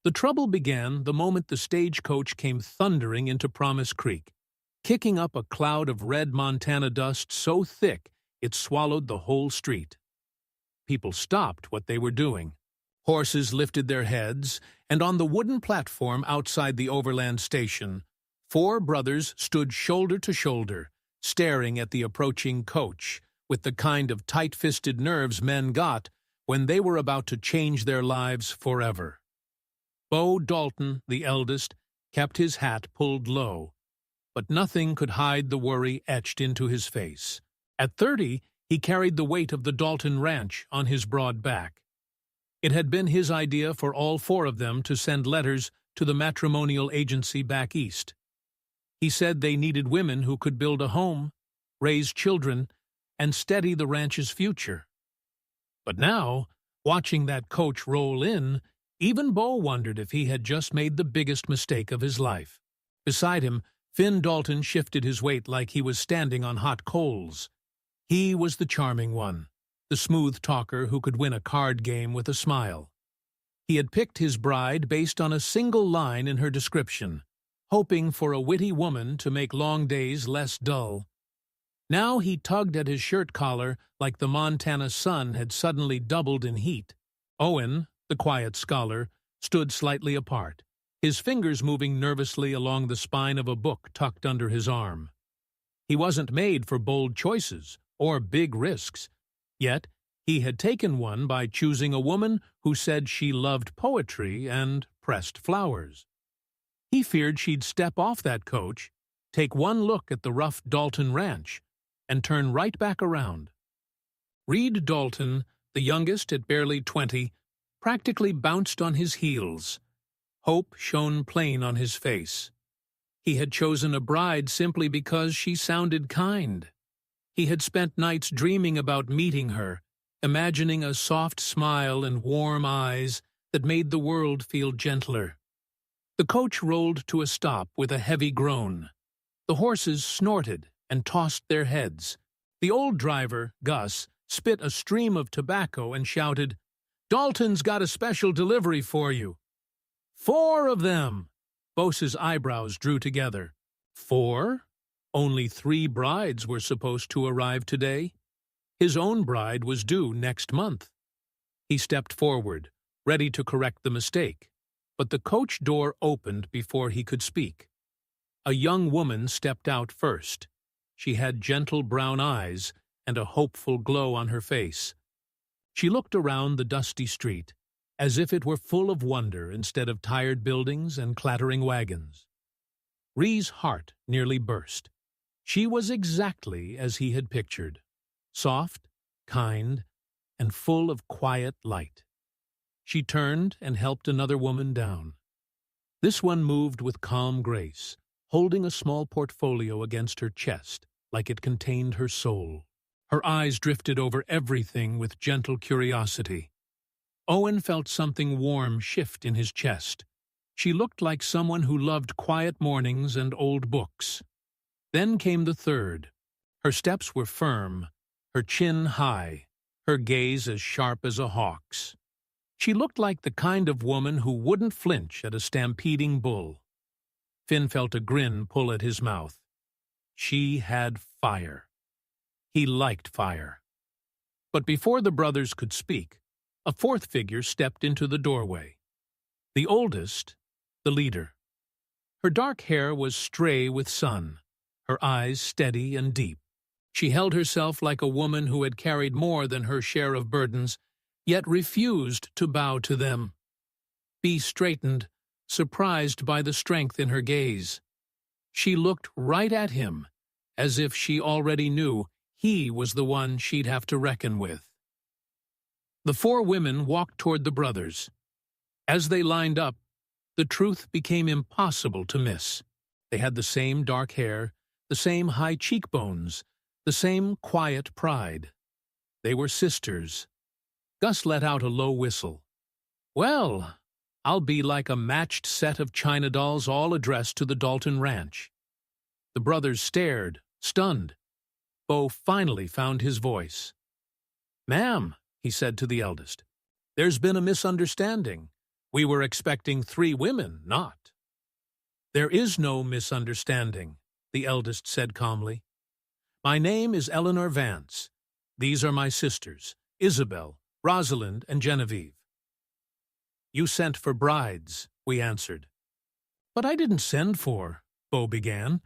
The trouble began the moment the stagecoach came thundering into Promise Creek, kicking up a cloud of red Montana dust so thick it swallowed the whole street. People stopped what they were doing. Horses lifted their heads, and on the wooden platform outside the Overland station, four brothers stood shoulder to shoulder, staring at the approaching coach, with the kind of tight-fisted nerves men got when they were about to change their lives forever. Bo Dalton, the eldest, kept his hat pulled low, but nothing could hide the worry etched into his face. At 30, he carried the weight of the Dalton Ranch on his broad back. It had been his idea for all four of them to send letters to the matrimonial agency back east. He said they needed women who could build a home, raise children, and steady the ranch's future. But now, watching that coach roll in, even Bo wondered if he had just made the biggest mistake of his life. Beside him, Finn Dalton shifted his weight like he was standing on hot coals. He was the charming one, the smooth talker who could win a card game with a smile. He had picked his bride based on a single line in her description, hoping for a witty woman to make long days less dull. Now he tugged at his shirt collar like the Montana sun had suddenly doubled in heat. Owen, the quiet scholar, stood slightly apart, his fingers moving nervously along the spine of a book tucked under his arm. He wasn't made for bold choices or big risks, yet he had taken one by choosing a woman who said she loved poetry and pressed flowers. He feared she'd step off that coach, take one look at the rough Dalton Ranch, and turn right back around. Reed Dalton, the youngest at barely 20, practically bounced on his heels. Hope shone plain on his face. He had chosen a bride simply because she sounded kind. He had spent nights dreaming about meeting her, imagining a soft smile and warm eyes that made the world feel gentler. The coach rolled to a stop with a heavy groan. The horses snorted and tossed their heads. The old driver, Gus, spit a stream of tobacco and shouted, "Dalton's got a special delivery for you." "4 of them!" Bose's eyebrows drew together. 4? Only 3 brides were supposed to arrive today. His own bride was due next month. He stepped forward, ready to correct the mistake, but the coach door opened before he could speak. A young woman stepped out first. She had gentle brown eyes and a hopeful glow on her face. She looked around the dusty street, as if it were full of wonder instead of tired buildings and clattering wagons. Ree's heart nearly burst. She was exactly as he had pictured, soft, kind, and full of quiet light. She turned and helped another woman down. This one moved with calm grace, holding a small portfolio against her chest like it contained her soul. Her eyes drifted over everything with gentle curiosity. Owen felt something warm shift in his chest. She looked like someone who loved quiet mornings and old books. Then came the third. Her steps were firm, her chin high, her gaze as sharp as a hawk's. She looked like the kind of woman who wouldn't flinch at a stampeding bull. Finn felt a grin pull at his mouth. She had fire. He liked fire. But before the brothers could speak, a fourth figure stepped into the doorway. The oldest, the leader. Her dark hair was stray with sun, her eyes steady and deep. She held herself like a woman who had carried more than her share of burdens, yet refused to bow to them. Bee straightened, surprised by the strength in her gaze. She looked right at him, as if she already knew he was the one she'd have to reckon with. The 4 women walked toward the brothers. As they lined up, the truth became impossible to miss. They had the same dark hair, the same high cheekbones, the same quiet pride. They were sisters. Gus let out a low whistle. "Well, I'll be like a matched set of china dolls all addressed to the Dalton Ranch." The brothers stared, stunned. Bo finally found his voice. "Ma'am," he said to the eldest, "there's been a misunderstanding. We were expecting 3 women, not. There is no misunderstanding, the eldest said calmly. My name is Eleanor Vance. These are my sisters, Isabel, Rosalind, and Genevieve. You sent for brides, we answered. But I didn't send for, Beau began,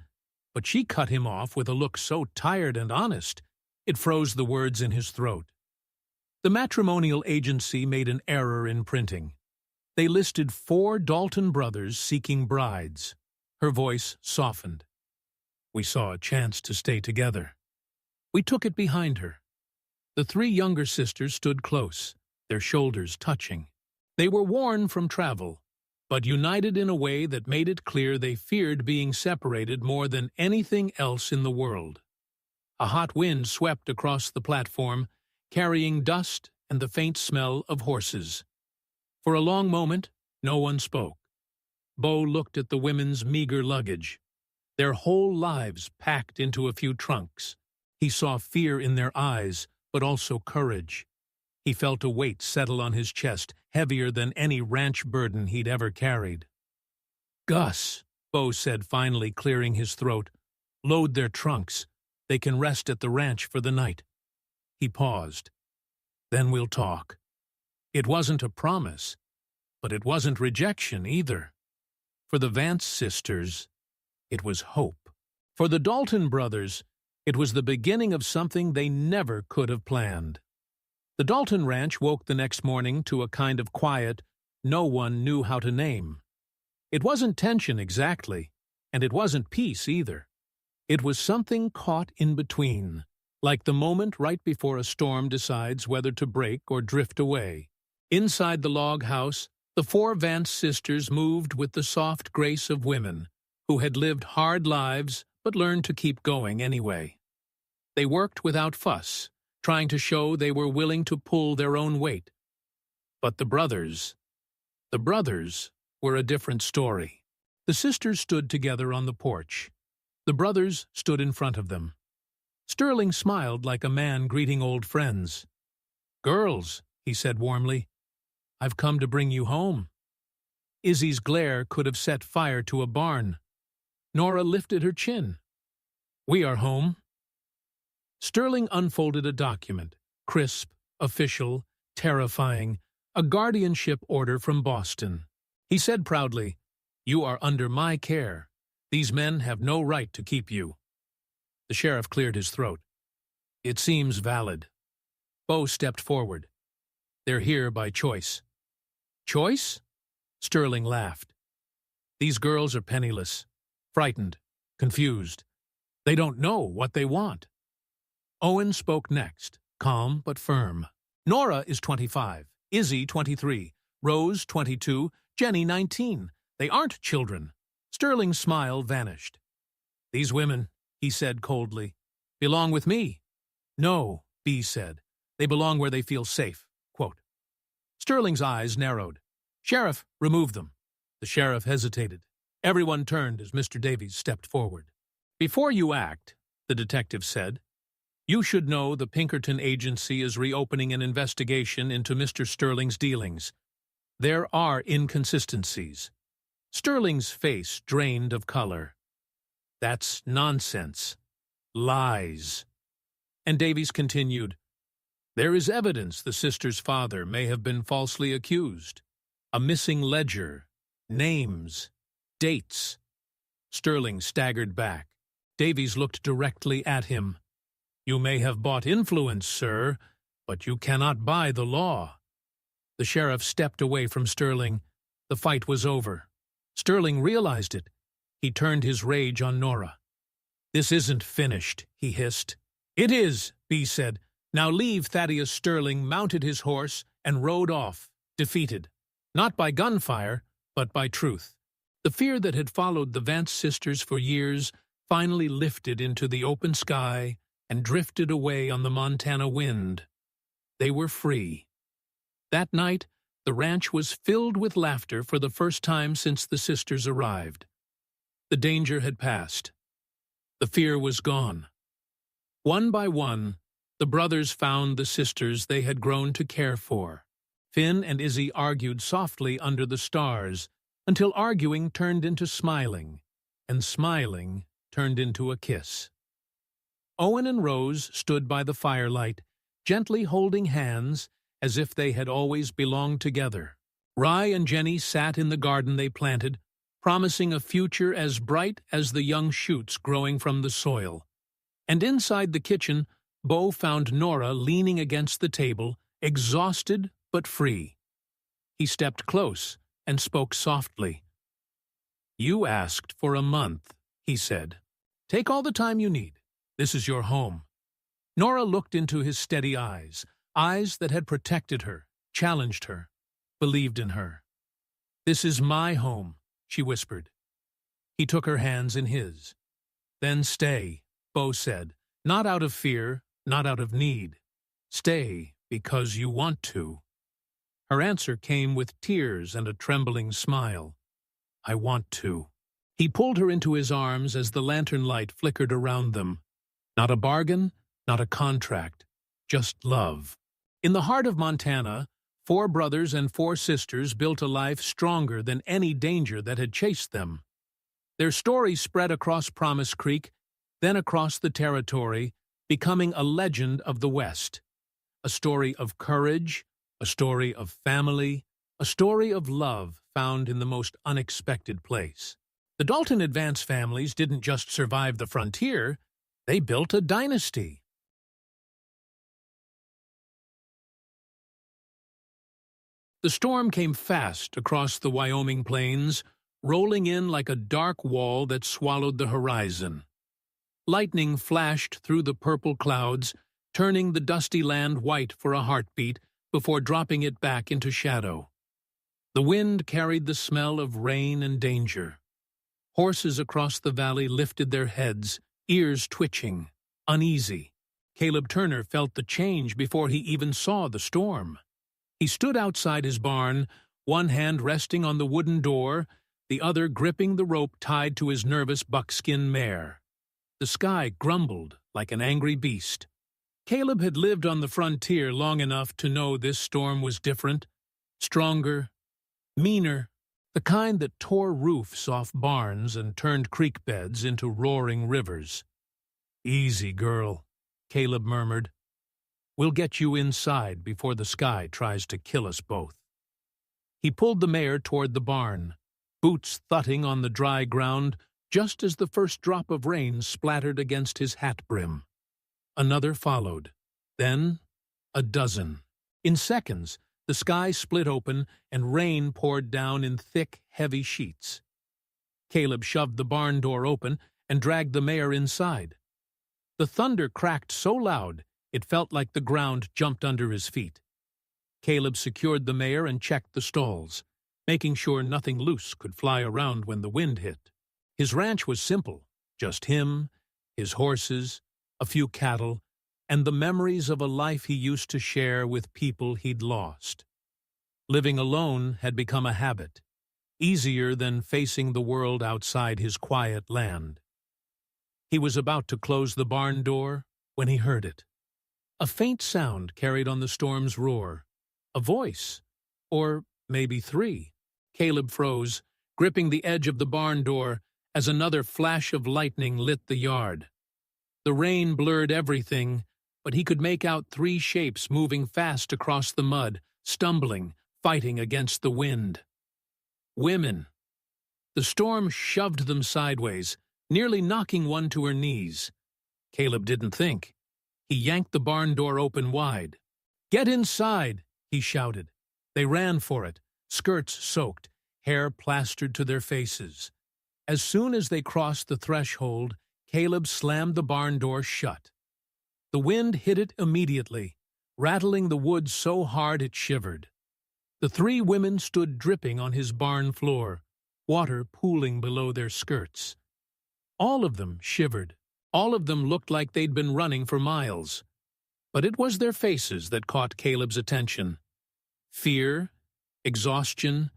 but she cut him off with a look so tired and honest, it froze the words in his throat. The matrimonial agency made an error in printing. They listed 4 Dalton brothers seeking brides. Her voice softened. We saw a chance to stay together. We took it behind her. The 3 younger sisters stood close, their shoulders touching. They were worn from travel, but united in a way that made it clear they feared being separated more than anything else in the world. A hot wind swept across the platform, carrying dust and the faint smell of horses. For a long moment, no one spoke. Beau looked at the women's meager luggage, their whole lives packed into a few trunks. He saw fear in their eyes, but also courage. He felt a weight settle on his chest, heavier than any ranch burden he'd ever carried. Gus, Beau said, finally clearing his throat, load their trunks. They can rest at the ranch for the night. He paused. Then we'll talk. It wasn't a promise, but it wasn't rejection either. For the Vance sisters, it was hope. For the Dalton brothers, it was the beginning of something they never could have planned. The Dalton ranch woke the next morning to a kind of quiet no one knew how to name. It wasn't tension exactly, and it wasn't peace either. It was something caught in between, like the moment right before a storm decides whether to break or drift away. Inside the log house, the 4 Vance sisters moved with the soft grace of women who had lived hard lives but learned to keep going anyway. They worked without fuss, trying to show they were willing to pull their own weight. But the brothers were a different story. The sisters stood together on the porch. The brothers stood in front of them. Sterling smiled like a man greeting old friends. Girls, he said warmly, I've come to bring you home. Izzy's glare could have set fire to a barn. Nora lifted her chin. We are home. Sterling unfolded a document, crisp, official, terrifying, a guardianship order from Boston. He said proudly, You are under my care. These men have no right to keep you. The sheriff cleared his throat. It seems valid. Beau stepped forward. They're here by choice. Choice? Sterling laughed. These girls are penniless, frightened, confused. They don't know what they want. Owen spoke next, calm but firm. Nora is 25, Izzy 23, Rose 22, Jenny 19. They aren't children. Sterling's smile vanished. These women, he said coldly, belong with me. No, B said. They belong where they feel safe. Quote. Sterling's eyes narrowed. Sheriff, remove them. The sheriff hesitated. Everyone turned as Mr. Davies stepped forward. Before you act, the detective said, you should know the Pinkerton Agency is reopening an investigation into Mr. Sterling's dealings. There are inconsistencies. Sterling's face drained of color. That's nonsense. Lies. And Davies continued, There is evidence the sister's father may have been falsely accused. A missing ledger, names, dates. Sterling staggered back. Davies looked directly at him. You may have bought influence, sir, but you cannot buy the law. The sheriff stepped away from Sterling. The fight was over. Sterling realized it. He turned his rage on Nora. This isn't finished, he hissed. It is, B said. Now leave. Thaddeus Sterling mounted his horse and rode off, defeated. Not by gunfire, but by truth. The fear that had followed the Vance sisters for years finally lifted into the open sky and drifted away on the Montana wind. They were free. That night, the ranch was filled with laughter for the first time since the sisters arrived. The danger had passed. The fear was gone. One by one, the brothers found the sisters they had grown to care for. Finn and Izzy argued softly under the stars, until arguing turned into smiling, and smiling turned into a kiss. Owen and Rose stood by the firelight, gently holding hands as if they had always belonged together. Ry and Jenny sat in the garden they planted, promising a future as bright as the young shoots growing from the soil. And inside the kitchen, Bo found Nora leaning against the table, exhausted but free. He stepped close and spoke softly. "You asked for a month," he said. "Take all the time you need. This is your home." Nora looked into his steady eyes, eyes that had protected her, challenged her, believed in her. "This is my home," she whispered. He took her hands in his. "Then stay," Bo said, "not out of fear, not out of need. Stay because you want to." Her answer came with tears and a trembling smile. "I want to." He pulled her into his arms as the lantern light flickered around them. Not a bargain, not a contract, just love. In the heart of Montana, 4 brothers and 4 sisters built a life stronger than any danger that had chased them. Their story spread across Promise Creek, then across the territory, becoming a legend of the West. A story of courage, a story of family, a story of love found in the most unexpected place. The Dalton Advance families didn't just survive the frontier, they built a dynasty. The storm came fast across the Wyoming plains, rolling in like a dark wall that swallowed the horizon. Lightning flashed through the purple clouds, turning the dusty land white for a heartbeat before dropping it back into shadow. The wind carried the smell of rain and danger. Horses across the valley lifted their heads, ears twitching, uneasy. Caleb Turner felt the change before he even saw the storm. He stood outside his barn, one hand resting on the wooden door, the other gripping the rope tied to his nervous buckskin mare. The sky grumbled like an angry beast. Caleb had lived on the frontier long enough to know this storm was different, stronger, meaner, the kind that tore roofs off barns and turned creek beds into roaring rivers. "Easy, girl," Caleb murmured. "We'll get you inside before the sky tries to kill us both." He pulled the mare toward the barn, boots thudding on the dry ground just as the first drop of rain splattered against his hat brim. Another followed, then a dozen. In seconds, the sky split open and rain poured down in thick, heavy sheets. Caleb shoved the barn door open and dragged the mare inside. The thunder cracked so loud it felt like the ground jumped under his feet. Caleb secured the mare and checked the stalls, making sure nothing loose could fly around when the wind hit. His ranch was simple, just him, his horses, a few cattle, and the memories of a life he used to share with people he'd lost. Living alone had become a habit, easier than facing the world outside his quiet land. He was about to close the barn door when he heard it. A faint sound carried on the storm's roar. A voice, or maybe 3. Caleb froze, gripping the edge of the barn door as another flash of lightning lit the yard. The rain blurred everything, but he could make out 3 shapes moving fast across the mud, stumbling, fighting against the wind. Women. The storm shoved them sideways, nearly knocking one to her knees. Caleb didn't think. He yanked the barn door open wide. "Get inside!" he shouted. They ran for it, skirts soaked, hair plastered to their faces. As soon as they crossed the threshold, Caleb slammed the barn door shut. The wind hit it immediately, rattling the wood so hard it shivered. The 3 women stood dripping on his barn floor, water pooling below their skirts. All of them shivered. All of them looked like they'd been running for miles. But it was their faces that caught Caleb's attention. Fear, exhaustion,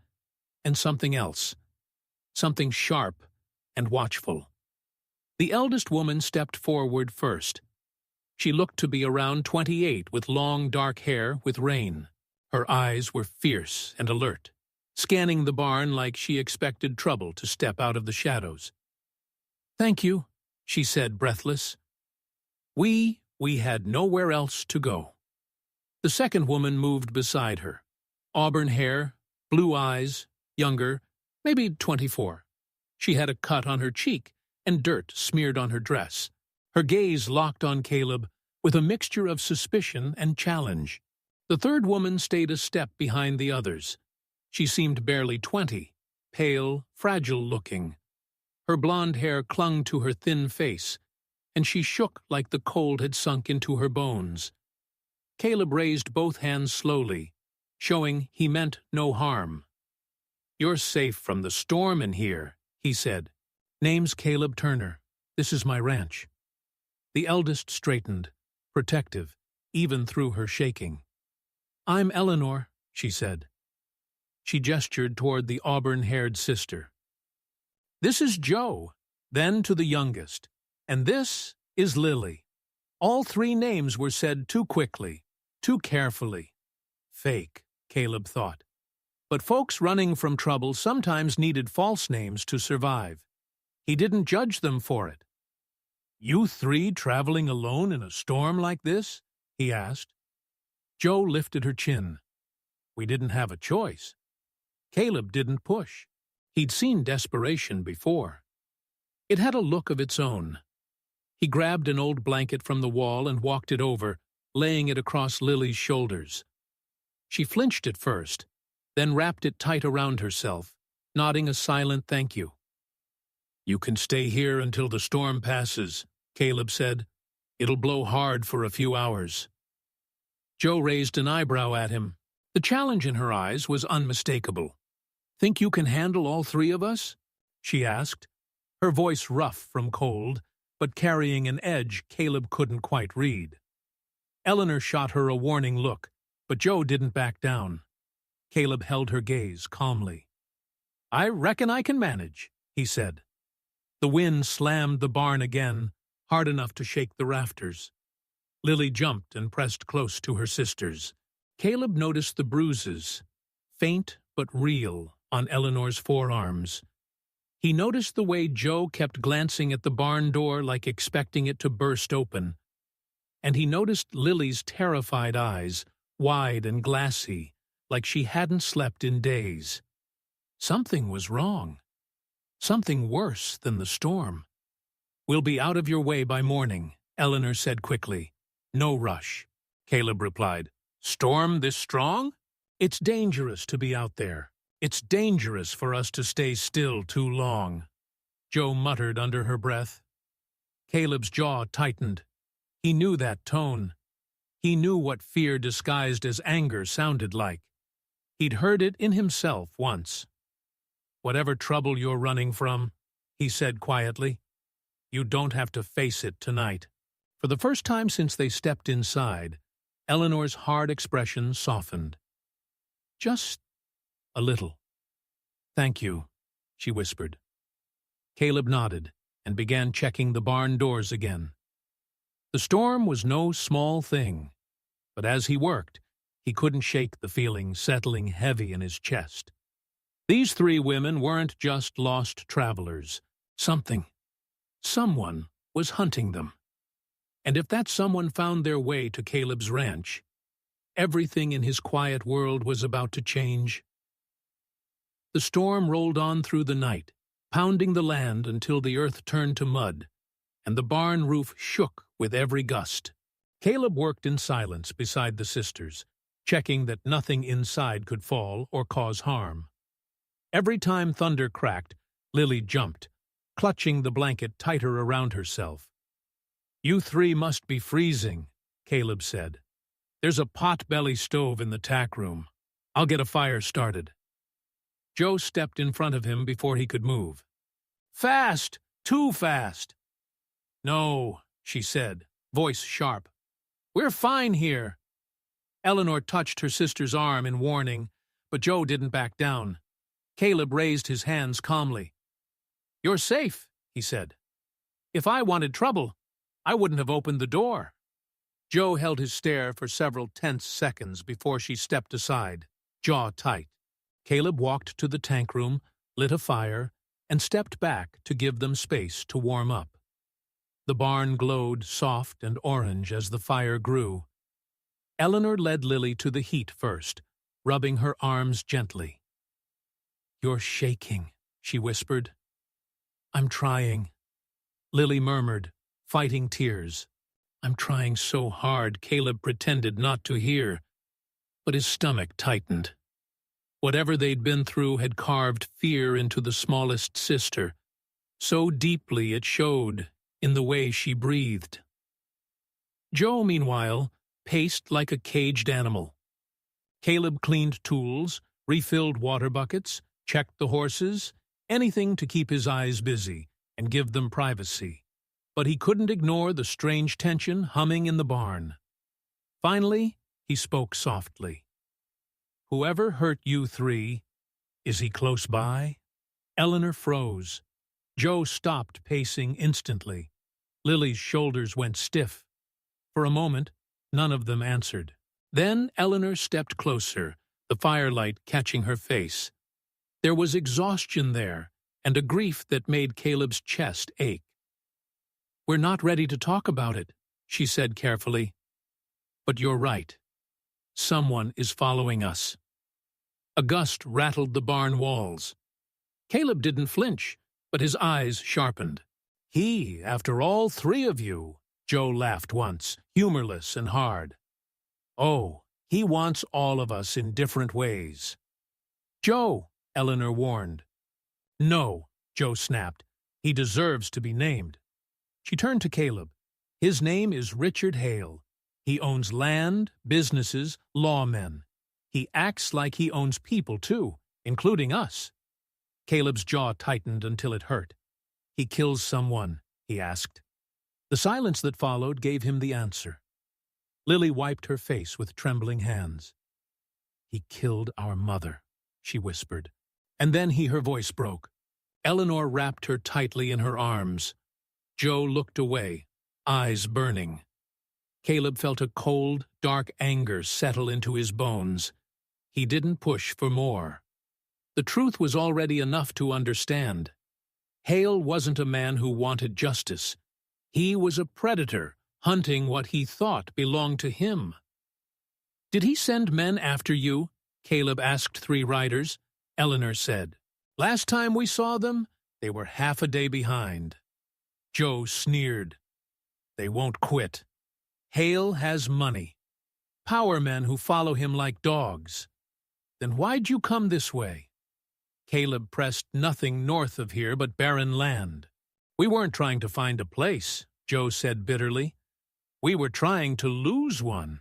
and something else. Something sharp and watchful. The eldest woman stepped forward first. She looked to be around 28 with long dark hair with rain. Her eyes were fierce and alert, scanning the barn like she expected trouble to step out of the shadows. "Thank you," she said, breathless. We had nowhere else to go." The second woman moved beside her. Auburn hair, blue eyes, younger, maybe 24. She had a cut on her cheek and dirt smeared on her dress. Her gaze locked on Caleb with a mixture of suspicion and challenge. The third woman stayed a step behind the others. She seemed barely 20, pale, fragile-looking. Her blonde hair clung to her thin face, and she shook like the cold had sunk into her bones. Caleb raised both hands slowly, showing he meant no harm. "You're safe from the storm in here," he said. "Name's Caleb Turner. This is my ranch." The eldest straightened, protective, even through her shaking. "I'm Eleanor," she said. She gestured toward the auburn-haired sister. "This is Joe," then to the youngest. "And this is Lily." All three names were said too quickly, too carefully. Fake, Caleb thought. But folks running from trouble sometimes needed false names to survive. He didn't judge them for it. "You three traveling alone in a storm like this?" he asked. Joe lifted her chin. "We didn't have a choice." Caleb didn't push. He'd seen desperation before. It had a look of its own. He grabbed an old blanket from the wall and walked it over, laying it across Lily's shoulders. She flinched at first, then wrapped it tight around herself, nodding a silent thank you. "You can stay here until the storm passes," Caleb said. "It'll blow hard for a few hours." Joe raised an eyebrow at him. The challenge in her eyes was unmistakable. "Think you can handle all three of us?" she asked, her voice rough from cold, but carrying an edge Caleb couldn't quite read. Eleanor shot her a warning look, but Joe didn't back down. Caleb held her gaze calmly. "I reckon I can manage," he said. The wind slammed the barn again, hard enough to shake the rafters. Lily jumped and pressed close to her sisters. Caleb noticed the bruises, faint but real, on Eleanor's forearms. He noticed the way Joe kept glancing at the barn door like expecting it to burst open. And he noticed Lily's terrified eyes, wide and glassy, like she hadn't slept in days. Something was wrong. Something worse than the storm. "We'll be out of your way by morning," Eleanor said quickly. "No rush," Caleb replied. "Storm this strong? It's dangerous to be out there. It's dangerous for us to stay still too long," Joe muttered under her breath. Caleb's jaw tightened. He knew that tone. He knew what fear disguised as anger sounded like. He'd heard it in himself once. "Whatever trouble you're running from," he said quietly, "you don't have to face it tonight." For the first time since they stepped inside, Eleanor's hard expression softened. "Just a little." "Thank you," she whispered. Caleb nodded and began checking the barn doors again. The storm was no small thing, but as he worked, he couldn't shake the feeling settling heavy in his chest. These three women weren't just lost travelers. Someone was hunting them. And if that someone found their way to Caleb's ranch, everything in his quiet world was about to change. The storm rolled on through the night, pounding the land until the earth turned to mud, and the barn roof shook with every gust. Caleb worked in silence beside the sisters, checking that nothing inside could fall or cause harm. Every time thunder cracked, Lily jumped, clutching the blanket tighter around herself. "You three must be freezing," Caleb said. "There's a pot-belly stove in the tack room. I'll get a fire started." Joe stepped in front of him before he could move. "Fast! Too fast!" "No," she said, voice sharp. "We're fine here." Eleanor touched her sister's arm in warning, but Joe didn't back down. Caleb raised his hands calmly. "You're safe," he said. "If I wanted trouble, I wouldn't have opened the door." Joe held his stare for several tense seconds before she stepped aside, jaw tight. Caleb walked to the tank room, lit a fire, and stepped back to give them space to warm up. The barn glowed soft and orange as the fire grew. Eleanor led Lily to the heat first, rubbing her arms gently. "You're shaking," she whispered. "I'm trying," Lily murmured, fighting tears. "I'm trying so hard," Caleb pretended not to hear, but his stomach tightened. Whatever they'd been through had carved fear into the smallest sister, so deeply it showed in the way she breathed. Joe, meanwhile, paced like a caged animal. Caleb cleaned tools, refilled water buckets, checked the horses, anything to keep his eyes busy and give them privacy. But he couldn't ignore the strange tension humming in the barn. Finally, he spoke softly. "Whoever hurt you three, is he close by?" Eleanor froze. Joe stopped pacing instantly. Lily's shoulders went stiff. For a moment, none of them answered. Then Eleanor stepped closer, the firelight catching her face. There was exhaustion there, and a grief that made Caleb's chest ache. "We're not ready to talk about it," she said carefully. "But you're right. Someone is following us." A gust rattled the barn walls. Caleb didn't flinch, but his eyes sharpened. "He, after all three of you," Joe laughed once, humorless and hard. "Oh, he wants all of us in different ways." "Joe," Eleanor warned. "No," Joe snapped. "He deserves to be named." She turned to Caleb. "His name is Richard Hale. He owns land, businesses, lawmen. He acts like he owns people, too, including us." Caleb's jaw tightened until it hurt. "He kills someone?" he asked. The silence that followed gave him the answer. Lily wiped her face with trembling hands. "He killed our mother," she whispered. And then her voice broke. Eleanor wrapped her tightly in her arms. Joe looked away, eyes burning. Caleb felt a cold, dark anger settle into his bones. He didn't push for more. The truth was already enough to understand. Hale wasn't a man who wanted justice. He was a predator, hunting what he thought belonged to him. "Did he send men after you?" Caleb asked three riders. Eleanor said, "Last time we saw them, they were half a day behind." Joe sneered. "They won't quit. Hale has money. Power men who follow him like dogs. Then why'd you come this way?" Caleb pressed nothing north of here but barren land. "We weren't trying to find a place," Joe said bitterly. "We were trying to lose one."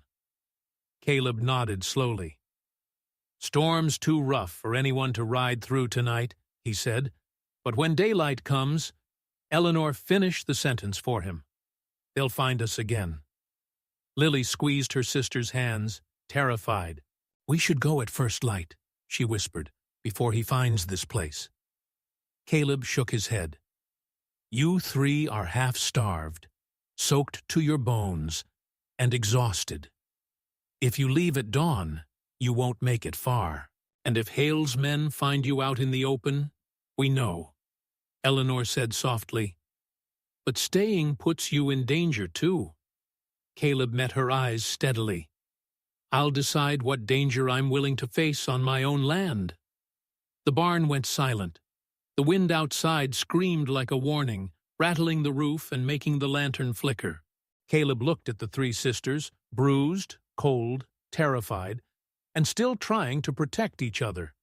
Caleb nodded slowly. "Storm's too rough for anyone to ride through tonight," he said. "But when daylight comes—" Eleanor finished the sentence for him. "They'll find us again." Lily squeezed her sister's hands, terrified. "We should go at first light," she whispered, "before he finds this place." Caleb shook his head. "You three are half-starved, soaked to your bones, and exhausted. If you leave at dawn, you won't make it far. And if Hale's men find you out in the open, we know," Eleanor said softly. "But staying puts you in danger, too." Caleb met her eyes steadily. "I'll decide what danger I'm willing to face on my own land." The barn went silent. The wind outside screamed like a warning, rattling the roof and making the lantern flicker. Caleb looked at the three sisters, bruised, cold, terrified, and still trying to protect each other.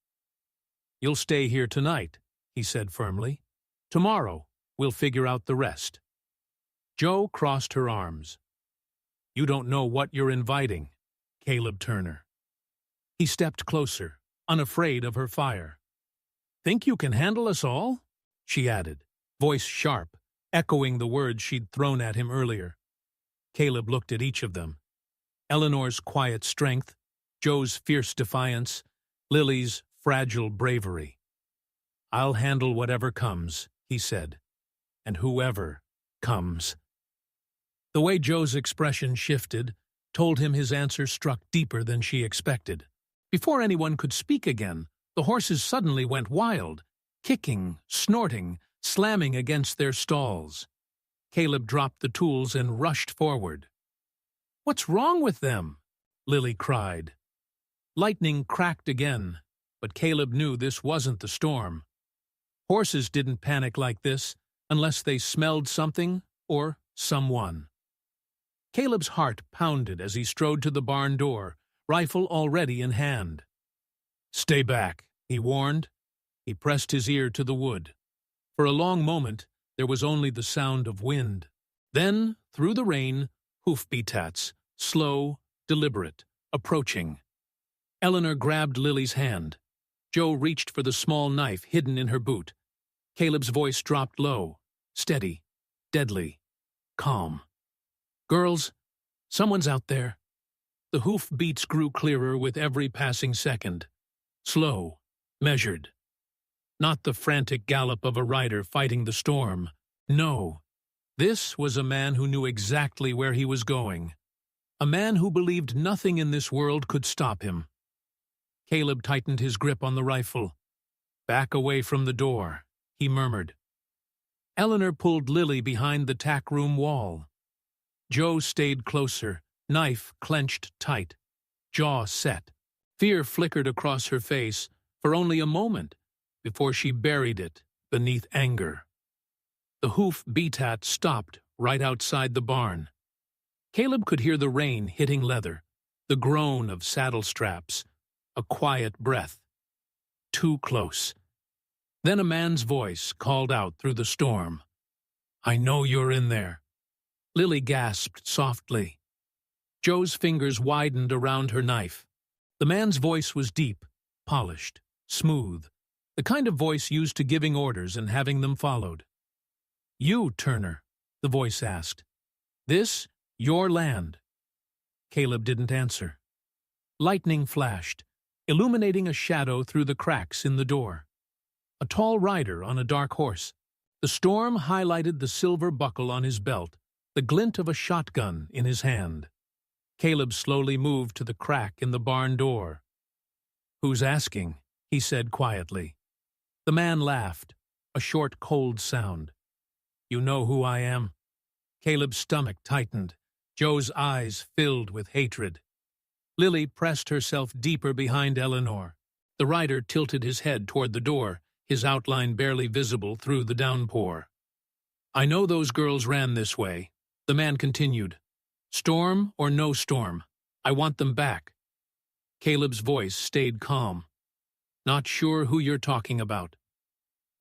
"You'll stay here tonight," he said firmly. "Tomorrow, we'll figure out the rest." Joe crossed her arms. "You don't know what you're inviting, Caleb Turner." He stepped closer, unafraid of her fire. "Think you can handle us all?" she added, voice sharp, echoing the words she'd thrown at him earlier. Caleb looked at each of them. Eleanor's quiet strength, Joe's fierce defiance, Lily's fragile bravery. "I'll handle whatever comes," he said, "and whoever comes." The way Joe's expression shifted told him his answer struck deeper than she expected. Before anyone could speak again, the horses suddenly went wild, kicking, snorting, slamming against their stalls. Caleb dropped the tools and rushed forward. "What's wrong with them?" Lily cried. Lightning cracked again, but Caleb knew this wasn't the storm. Horses didn't panic like this unless they smelled something or someone. Caleb's heart pounded as he strode to the barn door, rifle already in hand. "Stay back," he warned. He pressed his ear to the wood. For a long moment, there was only the sound of wind. Then, through the rain, hoofbeats, slow, deliberate, approaching. Eleanor grabbed Lily's hand. Joe reached for the small knife hidden in her boot. Caleb's voice dropped low, steady, deadly, calm. "Girls, someone's out there." The hoofbeats grew clearer with every passing second. Slow, measured. Not the frantic gallop of a rider fighting the storm. No, this was a man who knew exactly where he was going. A man who believed nothing in this world could stop him. Caleb tightened his grip on the rifle. "Back away from the door," he murmured. Eleanor pulled Lily behind the tack room wall. Joe stayed closer, knife clenched tight, jaw set. Fear flickered across her face for only a moment before she buried it beneath anger. The hoofbeat stopped right outside the barn. Caleb could hear the rain hitting leather, the groan of saddle straps, a quiet breath. Too close. Then a man's voice called out through the storm. "I know you're in there." Lily gasped softly. Joe's fingers widened around her knife. The man's voice was deep, polished, smooth, the kind of voice used to giving orders and having them followed. "You, Turner," the voice asked. "This, your land?" Caleb didn't answer. Lightning flashed, illuminating a shadow through the cracks in the door. A tall rider on a dark horse. The storm highlighted the silver buckle on his belt, the glint of a shotgun in his hand. Caleb slowly moved to the crack in the barn door. "Who's asking?" he said quietly. The man laughed, a short, cold sound. "You know who I am?" Caleb's stomach tightened. Joe's eyes filled with hatred. Lily pressed herself deeper behind Eleanor. The rider tilted his head toward the door, his outline barely visible through the downpour. "I know those girls ran this way," the man continued. "Storm or no storm, I want them back." Caleb's voice stayed calm. "Not sure who you're talking about."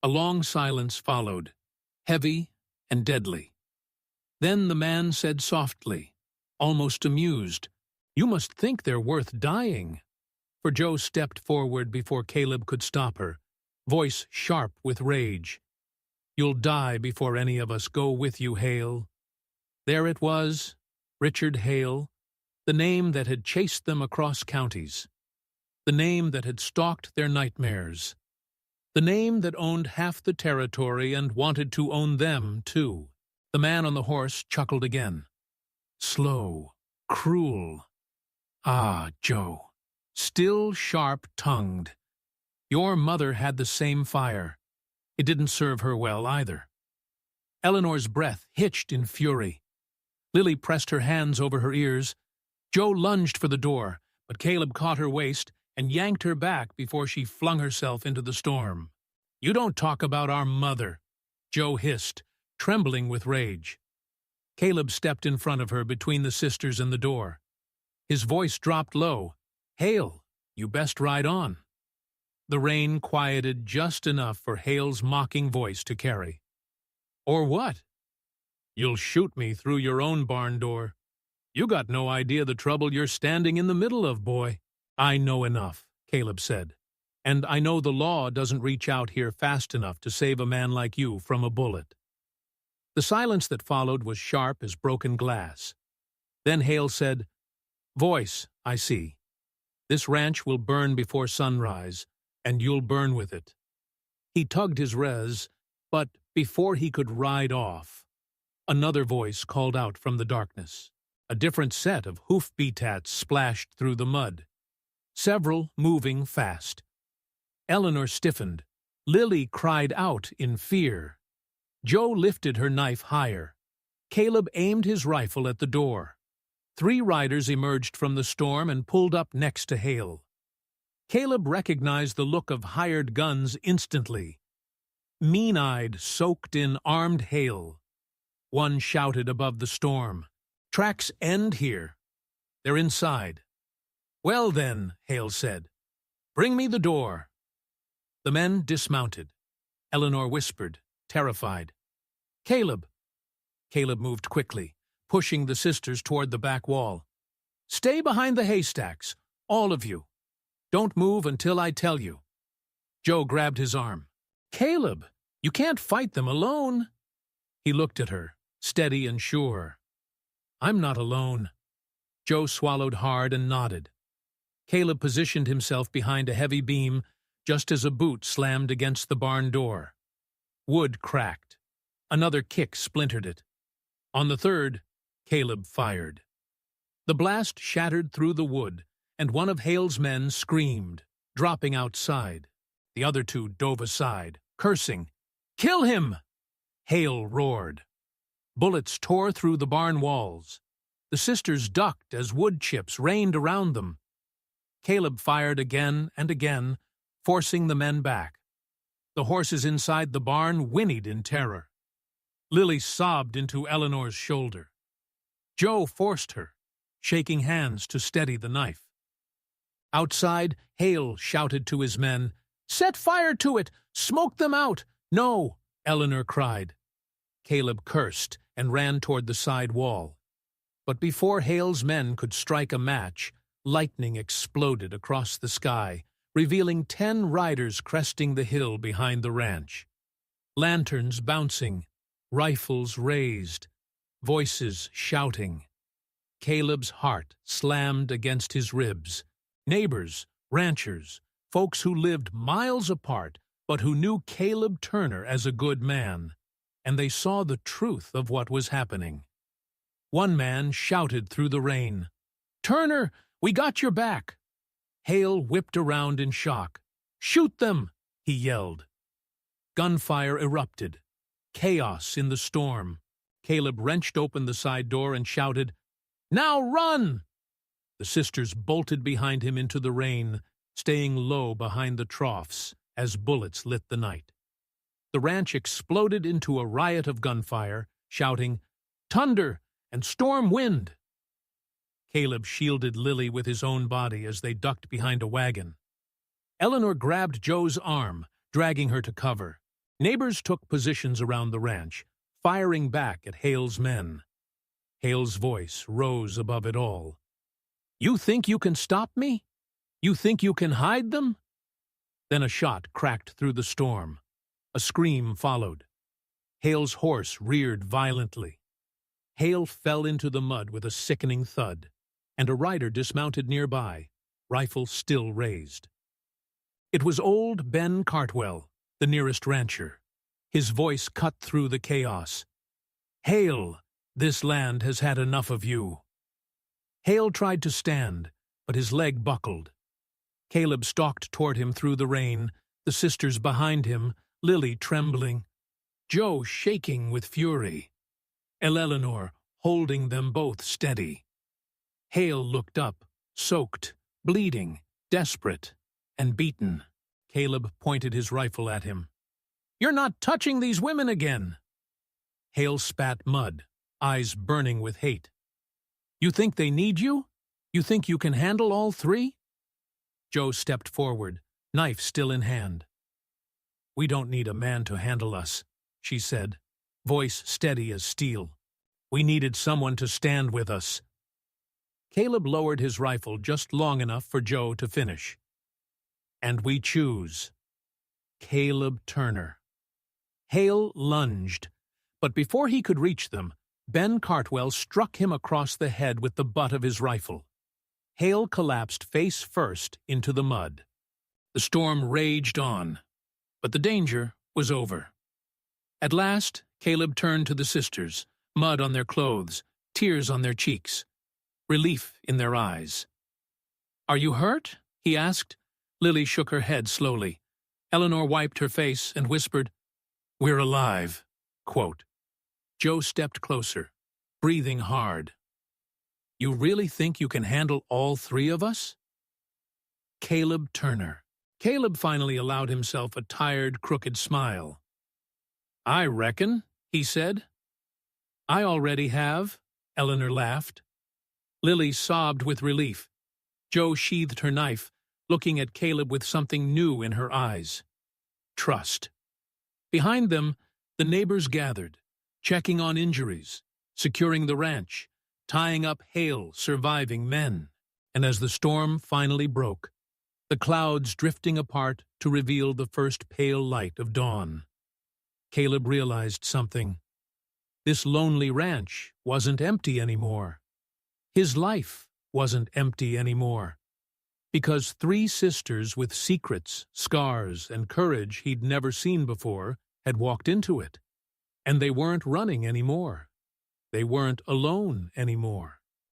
A long silence followed, heavy and deadly. Then the man said softly, almost amused, "You must think they're worth dying." For Joe stepped forward before Caleb could stop her, voice sharp with rage. "You'll die before any of us go with you, Hale." There it was, Richard Hale, the name that had chased them across counties, the name that had stalked their nightmares, the name that owned half the territory and wanted to own them, too. The man on the horse chuckled again. Slow, cruel. "Ah, Joe, still sharp-tongued. Your mother had the same fire. It didn't serve her well either." Eleanor's breath hitched in fury. Lily pressed her hands over her ears. Joe lunged for the door, but Caleb caught her waist and yanked her back before she flung herself into the storm. "You don't talk about our mother," Joe hissed, trembling with rage. Caleb stepped in front of her between the sisters and the door. His voice dropped low. "Hale, you best ride on." The rain quieted just enough for Hale's mocking voice to carry. "Or what?" "You'll shoot me through your own barn door. You got no idea the trouble you're standing in the middle of, boy." "I know enough," Caleb said. "And I know the law doesn't reach out here fast enough to save a man like you from a bullet." The silence that followed was sharp as broken glass. Then Hale said, "Voice, I see. This ranch will burn before sunrise, and you'll burn with it." He tugged his res, but before he could ride off, Another voice called out from the darkness. A different set of hoof-beats splashed through the mud, several moving fast. Eleanor stiffened. Lily cried out in fear. Joe lifted her knife higher. Caleb aimed his rifle at the door. 3 riders emerged from the storm and pulled up next to Hale. Caleb recognized the look of hired guns instantly. Mean-eyed, soaked in armed Hale. One shouted above the storm, "Tracks end here. They're inside." "Well then," Hale said, "bring me the door." The men dismounted. Eleanor whispered, terrified, "Caleb." Caleb moved quickly, pushing the sisters toward the back wall. "Stay behind the haystacks, all of you. Don't move until I tell you." Joe grabbed his arm. "Caleb, you can't fight them alone." He looked at her, steady and sure. "I'm not alone." Joe swallowed hard and nodded. Caleb positioned himself behind a heavy beam just as a boot slammed against the barn door. Wood cracked. Another kick splintered it. On the third, Caleb fired. The blast shattered through the wood, and one of Hale's men screamed, dropping outside. The other 2 dove aside, cursing. "Kill him!" Hale roared. Bullets tore through the barn walls. The sisters ducked as wood chips rained around them. Caleb fired again and again, forcing the men back. The horses inside the barn whinnied in terror. Lily sobbed into Eleanor's shoulder. Joe forced her, shaking hands to steady the knife. Outside, Hale shouted to his men, "Set fire to it! Smoke them out!" "No!" Eleanor cried. Caleb cursed and ran toward the side wall. But before Hale's men could strike a match, lightning exploded across the sky, revealing 10 riders cresting the hill behind the ranch. Lanterns bouncing, rifles raised, voices shouting. Caleb's heart slammed against his ribs. Neighbors, ranchers, folks who lived miles apart but who knew Caleb Turner as a good man, and they saw the truth of what was happening. One man shouted through the rain, "Turner, we got your back!" Hale whipped around in shock. "Shoot them!" he yelled. Gunfire erupted. Chaos in the storm. Caleb wrenched open the side door and shouted, "Now run!" The sisters bolted behind him into the rain, staying low behind the troughs as bullets lit the night. The ranch exploded into a riot of gunfire, shouting, "Thunder and storm wind!" Caleb shielded Lily with his own body as they ducked behind a wagon. Eleanor grabbed Joe's arm, dragging her to cover. Neighbors took positions around the ranch, firing back at Hale's men. Hale's voice rose above it all. "You think you can stop me? You think you can hide them?" Then a shot cracked through the storm. A scream followed. Hale's horse reared violently. Hale fell into the mud with a sickening thud, and a rider dismounted nearby, rifle still raised. It was old Ben Cartwell, the nearest rancher. His voice cut through the chaos. "Hale, this land has had enough of you." Hale tried to stand, but his leg buckled. Caleb stalked toward him through the rain, the sisters behind him, Lily trembling, Joe shaking with fury, Eleanor holding them both steady. Hale looked up, soaked, bleeding, desperate, and beaten. Caleb pointed his rifle at him. "You're not touching these women again." Hale spat mud, eyes burning with hate. "You think they need you? You think you can handle all 3? Joe stepped forward, knife still in hand. "We don't need a man to handle us," she said, voice steady as steel. "We needed someone to stand with us." Caleb lowered his rifle just long enough for Joe to finish. "And we choose Caleb Turner." Hale lunged, but before he could reach them, Ben Cartwell struck him across the head with the butt of his rifle. Hale collapsed face first into the mud. The storm raged on, but the danger was over. At last, Caleb turned to the sisters, mud on their clothes, tears on their cheeks, relief in their eyes. "Are you hurt?" he asked. Lily shook her head slowly. Eleanor wiped her face and whispered, "We're alive." Quote. Joe stepped closer, breathing hard. "You really think you can handle all three of us?" Caleb Turner. Caleb finally allowed himself a tired, crooked smile. "I reckon," he said. "I already have," Eleanor laughed. Lily sobbed with relief. Joe sheathed her knife, looking at Caleb with something new in her eyes. Trust. Behind them, the neighbors gathered, checking on injuries, securing the ranch, tying up hale, surviving men. And as the storm finally broke, the clouds drifting apart to reveal the first pale light of dawn, Caleb realized something. This lonely ranch wasn't empty anymore. His life wasn't empty anymore. Because three sisters with secrets, scars, and courage he'd never seen before had walked into it. And they weren't running anymore. They weren't alone anymore.